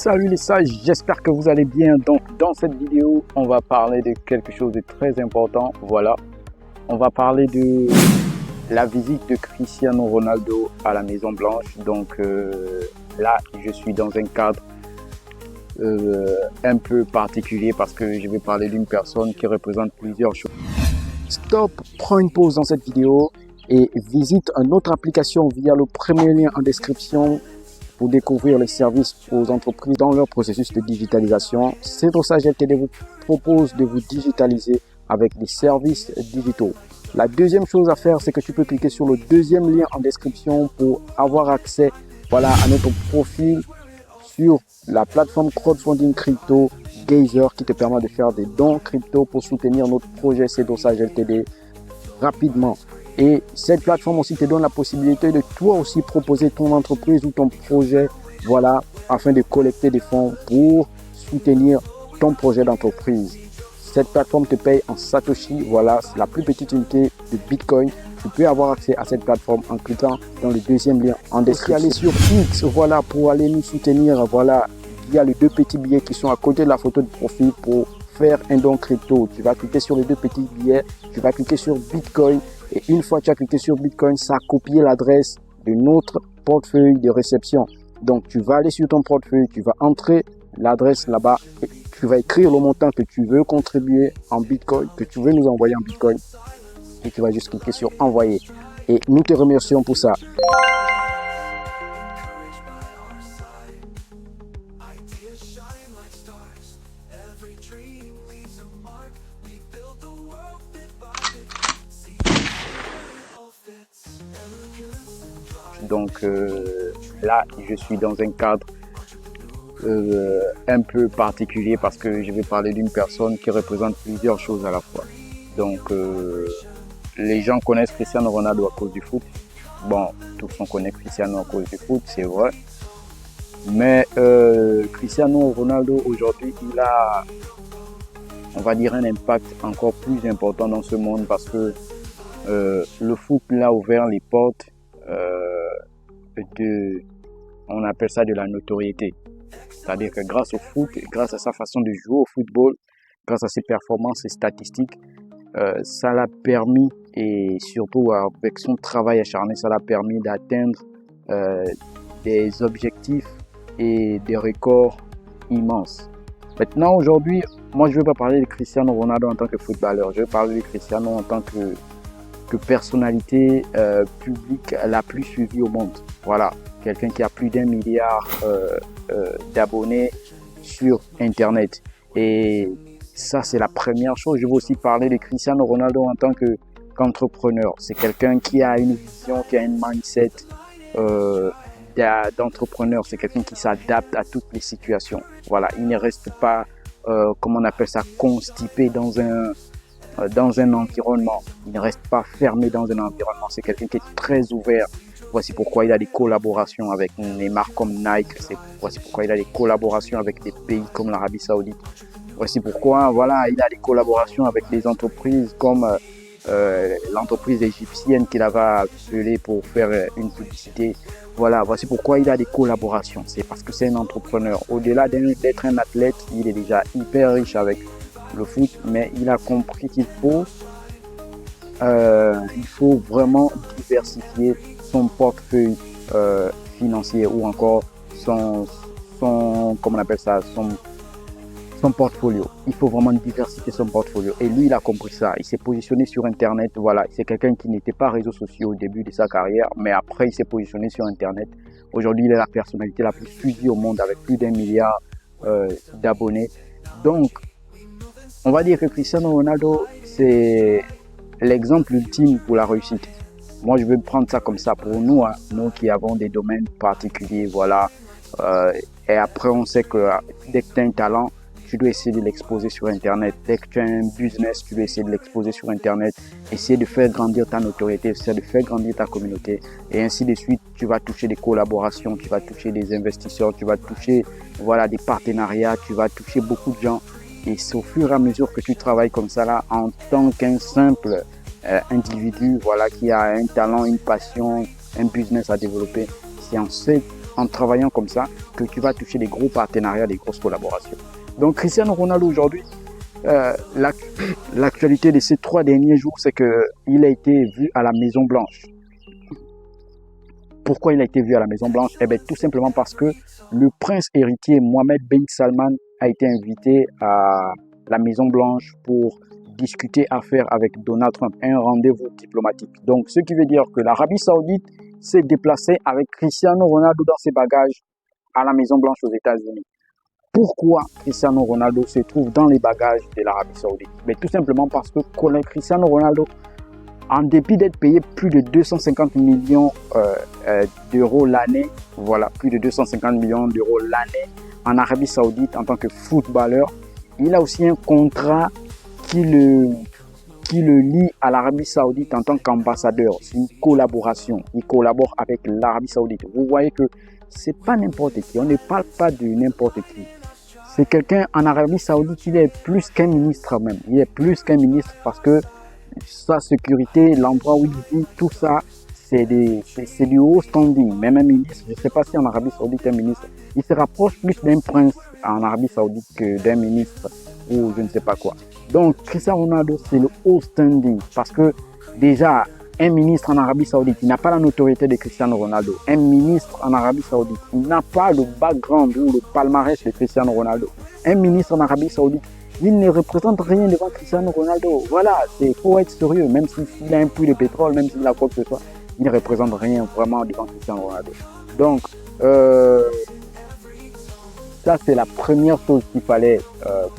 Salut les sages, j'espère que vous allez bien. Donc dans cette vidéo, on va parler de quelque chose de très important. Voilà, on va parler de la visite de Cristiano Ronaldo à la Maison Blanche. Donc là, je suis dans un cadre un peu particulier parce que je vais parler d'une personne qui représente plusieurs choses. Stop, prends une pause dans cette vidéo et visite une autre application via le premier lien en description pour découvrir les services aux entreprises dans leur processus de digitalisation. Cedrosage LTD vous propose de vous digitaliser avec des services digitaux. La deuxième chose à faire, c'est que tu peux cliquer sur le deuxième lien en description pour avoir accès à notre profil sur la plateforme crowdfunding crypto Geyser qui te permet de faire des dons crypto pour soutenir notre projet Cedrosage LTD rapidement. Et cette plateforme aussi te donne la possibilité de toi aussi proposer ton entreprise ou ton projet, afin de collecter des fonds pour soutenir ton projet d'entreprise. Cette plateforme te paye en Satoshi, c'est la plus petite unité de Bitcoin. Tu peux avoir accès à cette plateforme en cliquant dans le deuxième lien en description. Aller sur X, pour aller nous soutenir, il y a les deux petits billets qui sont à côté de la photo de profil pour faire un don crypto. Tu vas cliquer sur les deux petits billets, tu vas cliquer sur Bitcoin. Et une fois que tu as cliqué sur Bitcoin, ça a copié l'adresse de notre portefeuille de réception. Donc, tu vas aller sur ton portefeuille, tu vas entrer l'adresse là-bas, et tu vas écrire le montant que tu veux contribuer en Bitcoin, que tu veux nous envoyer en Bitcoin. Et tu vas juste cliquer sur envoyer. Et nous te remercions pour ça. Donc là, je suis dans un cadre un peu particulier parce que je vais parler d'une personne qui représente plusieurs choses à la fois. Donc les gens connaissent Cristiano Ronaldo à cause du foot. Bon, tous on connaît Cristiano à cause du foot, c'est vrai. Mais Cristiano Ronaldo aujourd'hui, il a, on va dire, un impact encore plus important dans ce monde parce que le foot l'a ouvert les portes on appelle ça de la notoriété. C'est-à-dire que grâce au foot, grâce à sa façon de jouer au football, grâce à ses performances et statistiques, ça l'a permis, et surtout avec son travail acharné, ça l'a permis d'atteindre des objectifs et des records immenses. Maintenant, aujourd'hui, moi je ne veux pas parler de Cristiano Ronaldo en tant que footballeur, je veux parler de Cristiano en tant que personnalité publique la plus suivie au monde. Quelqu'un qui a plus d'1 milliard d'abonnés sur Internet. Et ça, c'est la première chose. Je veux aussi parler de Cristiano Ronaldo en tant qu'entrepreneur. C'est quelqu'un qui a une vision, qui a un mindset d'entrepreneur. C'est quelqu'un qui s'adapte à toutes les situations. Il ne reste pas, constipé dans un environnement. Il ne reste pas fermé dans un environnement. C'est quelqu'un qui est très ouvert. Voici pourquoi il a des collaborations avec des marques comme Nike. Voici pourquoi il a des collaborations avec des pays comme l'Arabie Saoudite. Voici pourquoi il a des collaborations avec des entreprises comme l'entreprise égyptienne qu'il avait appelée pour faire une publicité. Voici pourquoi il a des collaborations. C'est parce que c'est un entrepreneur. Au-delà d'être un athlète, il est déjà hyper riche avec le foot, mais il a compris qu'il faut vraiment diversifier son portefeuille financier ou encore son portfolio. Il faut vraiment diversifier son portfolio. Et lui, il a compris ça. Il s'est positionné sur Internet. C'est quelqu'un qui n'était pas réseaux sociaux au début de sa carrière, mais après, il s'est positionné sur Internet. Aujourd'hui, il est la personnalité la plus suivie au monde avec plus d'1 milliard d'abonnés. Donc, on va dire que Cristiano Ronaldo, c'est l'exemple ultime pour la réussite. Moi, je vais prendre ça comme ça pour nous, nous qui avons des domaines particuliers, et après, on sait que dès que tu as un talent, tu dois essayer de l'exposer sur Internet. Dès que tu as un business, tu dois essayer de l'exposer sur Internet. Essayer de faire grandir ta notoriété, essayer de faire grandir ta communauté. Et ainsi de suite, tu vas toucher des collaborations, tu vas toucher des investisseurs, tu vas toucher des partenariats, tu vas toucher beaucoup de gens. Et c'est au fur et à mesure que tu travailles comme ça, en tant qu'un simple individu qui a un talent, une passion, un business à développer, c'est en en travaillant comme ça que tu vas toucher des gros partenariats, des grosses collaborations. Donc Cristiano Ronaldo aujourd'hui, l'actualité de ces 3 derniers jours, c'est qu'il a été vu à la Maison Blanche. Pourquoi il a été vu à la Maison Blanche? Eh bien, tout simplement parce que le prince héritier Mohammed bin Salman a été invité à la Maison Blanche pour discuter affaires avec Donald Trump, un rendez-vous diplomatique. Donc, ce qui veut dire que l'Arabie Saoudite s'est déplacée avec Cristiano Ronaldo dans ses bagages à la Maison Blanche aux États-Unis. Pourquoi Cristiano Ronaldo se trouve dans les bagages de l'Arabie Saoudite? Mais tout simplement parce que Cristiano Ronaldo, en dépit d'être payé plus de 250 millions d'euros l'année, voilà, plus de 250 millions d'euros l'année en Arabie Saoudite en tant que footballeur, il a aussi un contrat qui le lie à l'Arabie Saoudite en tant qu'ambassadeur. C'est une collaboration. Il collabore avec l'Arabie Saoudite. Vous voyez que c'est pas n'importe qui. On ne parle pas de n'importe qui. C'est quelqu'un en Arabie Saoudite, il est plus qu'un ministre même. Il est plus qu'un ministre parce que sa sécurité, l'endroit où il vit, tout ça, c'est du haut standing. Même un ministre, je ne sais pas si en Arabie Saoudite, un ministre, il se rapproche plus d'un prince en Arabie Saoudite que d'un ministre ou je ne sais pas quoi. Donc, Cristiano Ronaldo, c'est le haut standing parce que déjà, un ministre en Arabie Saoudite, il n'a pas la notoriété de Cristiano Ronaldo. Un ministre en Arabie Saoudite, il n'a pas le background ou le palmarès de Cristiano Ronaldo. Un ministre en Arabie Saoudite, il ne représente rien devant Cristiano Ronaldo. Voilà, il faut être sérieux, même s'il a un puits de pétrole, même s'il a quoi que ce soit, il ne représente rien vraiment devant Cristiano Ronaldo. Donc, ça c'est la première chose qu'il fallait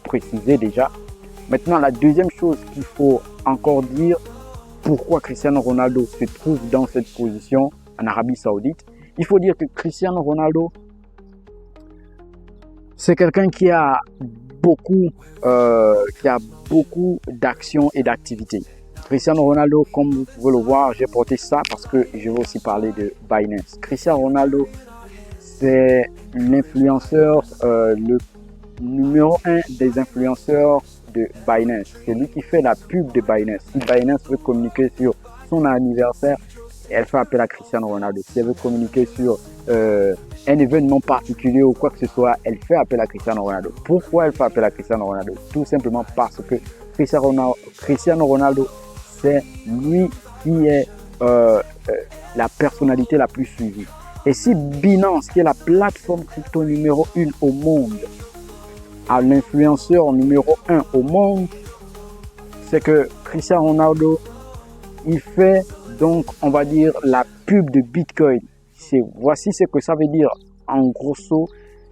préciser déjà. Maintenant, la deuxième chose qu'il faut encore dire, pourquoi Cristiano Ronaldo se trouve dans cette position en Arabie Saoudite. Il faut dire que Cristiano Ronaldo, c'est quelqu'un qui a beaucoup d'actions et d'activités. Cristiano Ronaldo, comme vous pouvez le voir, j'ai porté ça parce que je vais aussi parler de Binance. Cristiano Ronaldo, c'est l'influenceur, le numéro 1 des influenceurs de Binance. C'est lui qui fait la pub de Binance. Si Binance veut communiquer sur son anniversaire, elle fait appel à Cristiano Ronaldo. Si elle veut communiquer sur un événement particulier ou quoi que ce soit, elle fait appel à Cristiano Ronaldo. Pourquoi elle fait appel à Cristiano Ronaldo? Tout simplement parce que Cristiano Ronaldo, c'est lui qui est la personnalité la plus suivie. Et si Binance, qui est la plateforme crypto numéro 1 au monde, a l'influenceur numéro 1 au monde, c'est que Cristiano Ronaldo, il fait donc, on va dire, la pub de Bitcoin. Voici ce que ça veut dire. En grosso,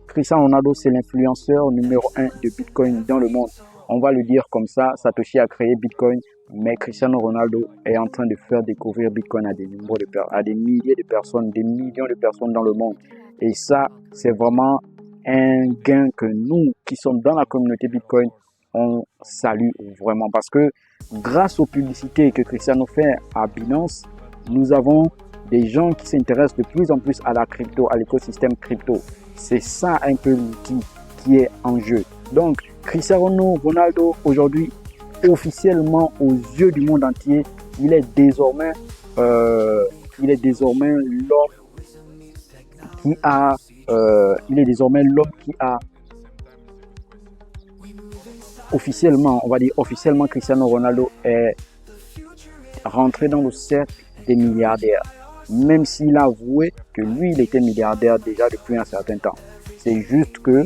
Cristiano Ronaldo, c'est l'influenceur numéro 1 de Bitcoin dans le monde. On va le dire comme ça, Satoshi a créé Bitcoin, mais Cristiano Ronaldo est en train de faire découvrir Bitcoin à des milliers de personnes, des millions de personnes dans le monde. Et ça, c'est vraiment un gain que nous, qui sommes dans la communauté Bitcoin, on salue vraiment. Parce que grâce aux publicités que Cristiano fait à Binance, nous avons des gens qui s'intéressent de plus en plus à la crypto, à l'écosystème crypto. C'est ça un peu l'outil qui est en jeu. Donc, Cristiano Ronaldo, aujourd'hui, officiellement aux yeux du monde entier, il est désormais l'homme qui a officiellement, on va dire officiellement, Cristiano Ronaldo est rentré dans le cercle des milliardaires. Même s'il a avoué que lui, il était milliardaire déjà depuis un certain temps. C'est juste que,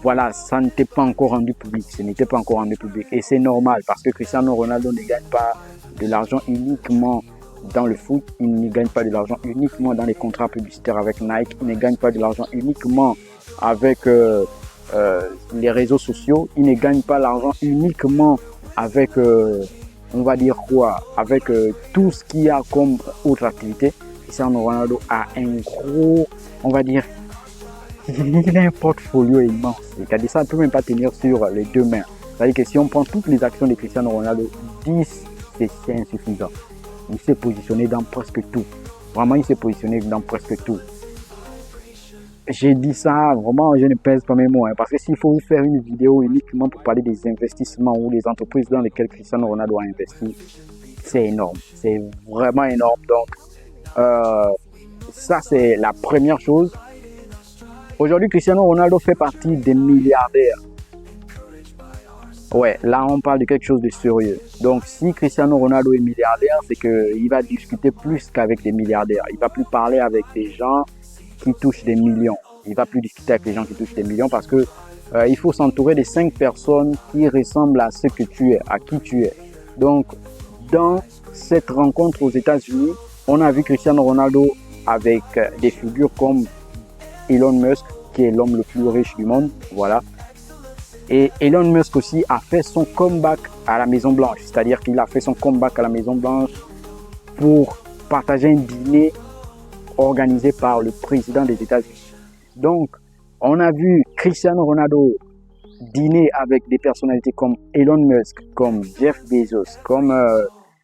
voilà, ça n'était pas encore rendu public. Ce n'était pas encore rendu public. Et c'est normal parce que Cristiano Ronaldo ne gagne pas de l'argent uniquement dans le foot. Il ne gagne pas de l'argent uniquement dans les contrats publicitaires avec Nike. Il ne gagne pas de l'argent uniquement avec les réseaux sociaux. Il ne gagne pas l'argent uniquement avec... on va dire quoi, avec tout ce qu'il y a comme autre activité. Cristiano Ronaldo a un gros, on va dire, il a un portfolio immense. C'est-à-dire ça ne peut même pas tenir sur les deux mains. C'est-à-dire que si on prend toutes les actions de Cristiano Ronaldo, 10, c'est insuffisant. Il s'est positionné dans presque tout. Vraiment, il s'est positionné dans presque tout. J'ai dit ça, vraiment, je ne pèse pas mes mots, parce que s'il faut faire une vidéo uniquement pour parler des investissements ou des entreprises dans lesquelles Cristiano Ronaldo a investi, c'est énorme, c'est vraiment énorme. Donc, ça, c'est la première chose. Aujourd'hui, Cristiano Ronaldo fait partie des milliardaires. Ouais, là, on parle de quelque chose de sérieux. Donc, si Cristiano Ronaldo est milliardaire, c'est qu'il va discuter plus qu'avec des milliardaires. Il va plus parler avec des gens qui touchent des millions. Il va plus discuter avec les gens qui touchent des millions parce que il faut s'entourer de 5 personnes qui ressemblent à ce que tu es, à qui tu es. Donc, dans cette rencontre aux États-Unis, on a vu Cristiano Ronaldo avec des figures comme Elon Musk, qui est l'homme le plus riche du monde, voilà. Et Elon Musk aussi a fait son comeback à la Maison Blanche, c'est-à-dire qu'il a fait son comeback à la Maison Blanche pour partager un dîner organisé par le président des États-Unis. Donc, on a vu Cristiano Ronaldo dîner avec des personnalités comme Elon Musk, comme Jeff Bezos, comme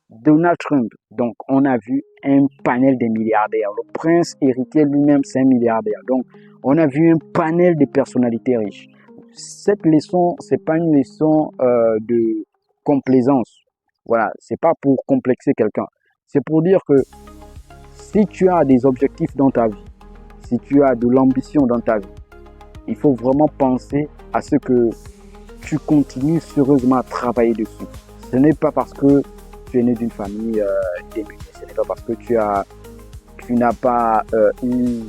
Donald Trump. Donc, on a vu un panel des milliardaires. Le prince héritier lui-même, c'est un milliardaire. Donc, on a vu un panel de personnalités riches. Cette leçon, c'est pas une leçon de complaisance. Voilà, c'est pas pour complexer quelqu'un. C'est pour dire que si tu as des objectifs dans ta vie, si tu as de l'ambition dans ta vie, il faut vraiment penser à ce que tu continues sérieusement à travailler dessus. Ce n'est pas parce que tu es né d'une famille démunie, ce n'est pas parce que tu n'as pas eu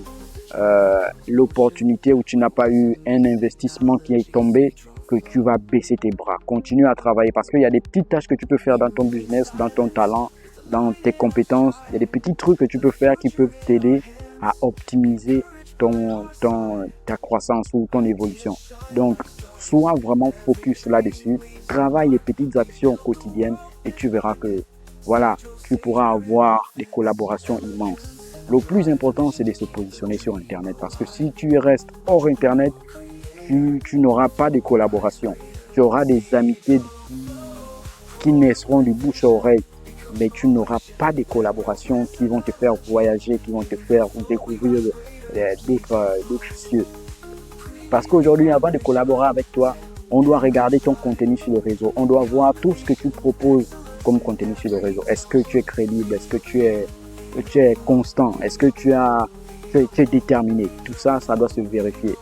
l'opportunité ou tu n'as pas eu un investissement qui est tombé que tu vas baisser tes bras. Continue à travailler parce qu'il y a des petites tâches que tu peux faire dans ton business, dans ton talent, dans tes compétences. Il y a des petits trucs que tu peux faire qui peuvent t'aider à optimiser ta croissance ou ton évolution. Donc, sois vraiment focus là-dessus. Travaille les petites actions quotidiennes et tu verras que, voilà, tu pourras avoir des collaborations immenses. Le plus important, c'est de se positionner sur Internet parce que si tu restes hors Internet, tu n'auras pas de collaboration. Tu auras des amitiés qui naîtront du bouche à oreille, mais tu n'auras pas de collaborations qui vont te faire voyager, qui vont te faire découvrir d'autres cieux. Parce qu'aujourd'hui, avant de collaborer avec toi, on doit regarder ton contenu sur le réseau. On doit voir tout ce que tu proposes comme contenu sur le réseau. Est-ce que tu es crédible? Est-ce que tu es constant? Est-ce que tu es déterminé? Tout ça, ça doit se vérifier.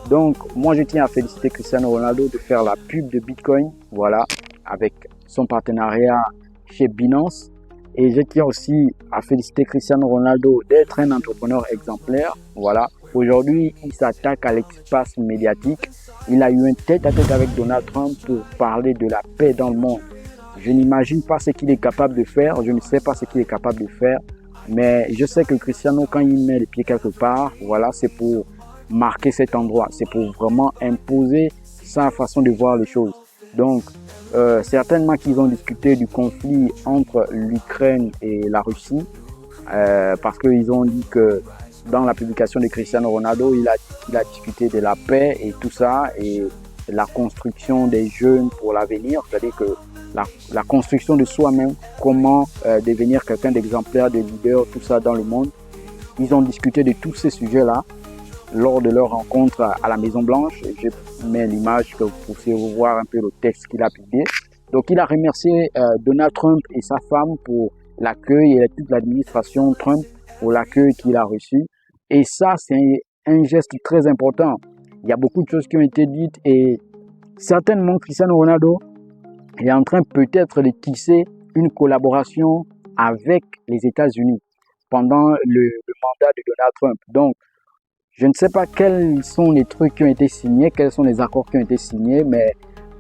Donc, moi, je tiens à féliciter Cristiano Ronaldo de faire la pub de Bitcoin, voilà, avec son partenariat chez Binance. Et je tiens aussi à féliciter Cristiano Ronaldo d'être un entrepreneur exemplaire, voilà. Aujourd'hui, il s'attaque à l'espace médiatique. Il a eu un tête-à-tête avec Donald Trump pour parler de la paix dans le monde. Je n'imagine pas ce qu'il est capable de faire, je ne sais pas ce qu'il est capable de faire, mais je sais que Cristiano, quand il met les pieds quelque part, voilà, c'est pour marquer cet endroit, c'est pour vraiment imposer sa façon de voir les choses. Donc, certainement qu'ils ont discuté du conflit entre l'Ukraine et la Russie, parce qu'ils ont dit que dans la publication de Cristiano Ronaldo, il a discuté de la paix et tout ça, et la construction des jeunes pour l'avenir, c'est-à-dire que la construction de soi-même, comment devenir quelqu'un d'exemplaire, de leader, tout ça dans le monde. Ils ont discuté de tous ces sujets-là lors de leur rencontre à la Maison Blanche. Je mets l'image que vous pouvez voir un peu le texte qu'il a publié. Donc, il a remercié Donald Trump et sa femme pour l'accueil et toute l'administration Trump pour l'accueil qu'il a reçu. Et ça, c'est un geste très important. Il y a beaucoup de choses qui ont été dites et certainement Cristiano Ronaldo est en train peut-être de tisser une collaboration avec les États-Unis pendant le mandat de Donald Trump. Donc, je ne sais pas quels sont les trucs qui ont été signés, quels sont les accords qui ont été signés, mais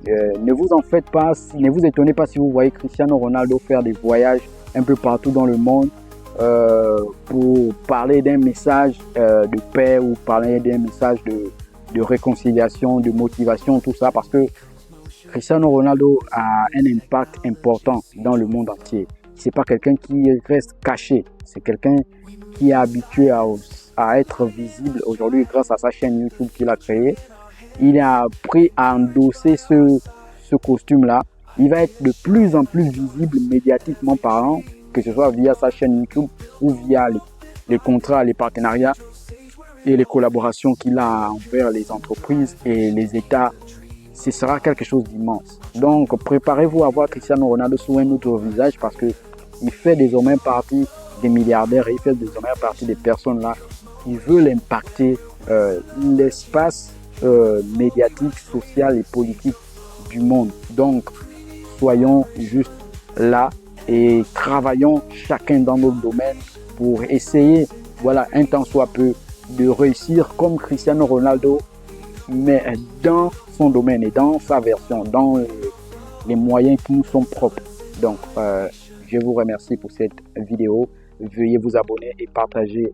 ne vous en faites pas, ne vous étonnez pas si vous voyez Cristiano Ronaldo faire des voyages un peu partout dans le monde pour parler d'un message de paix ou parler d'un message de réconciliation, de motivation, tout ça, parce que Cristiano Ronaldo a un impact important dans le monde entier. C'est pas quelqu'un qui reste caché, c'est quelqu'un qui est habitué à être visible aujourd'hui grâce à sa chaîne YouTube qu'il a créée. Il a appris à endosser ce costume-là. Il va être de plus en plus visible médiatiquement parlant, que ce soit via sa chaîne YouTube ou via les contrats, les partenariats et les collaborations qu'il a envers les entreprises et les États. Ce sera quelque chose d'immense. Donc, préparez-vous à voir Cristiano Ronaldo sous un autre visage parce qu'il fait désormais partie des milliardaires et il fait désormais partie des personnes là qui veulent impacter l'espace médiatique, social et politique du monde. Donc, soyons juste là et travaillons chacun dans notre domaine pour essayer, voilà, un temps soit peu, de réussir comme Cristiano Ronaldo, mais dans son domaine et dans sa version, dans les moyens qui nous sont propres. Donc, je vous remercie pour cette vidéo. Veuillez vous abonner et partager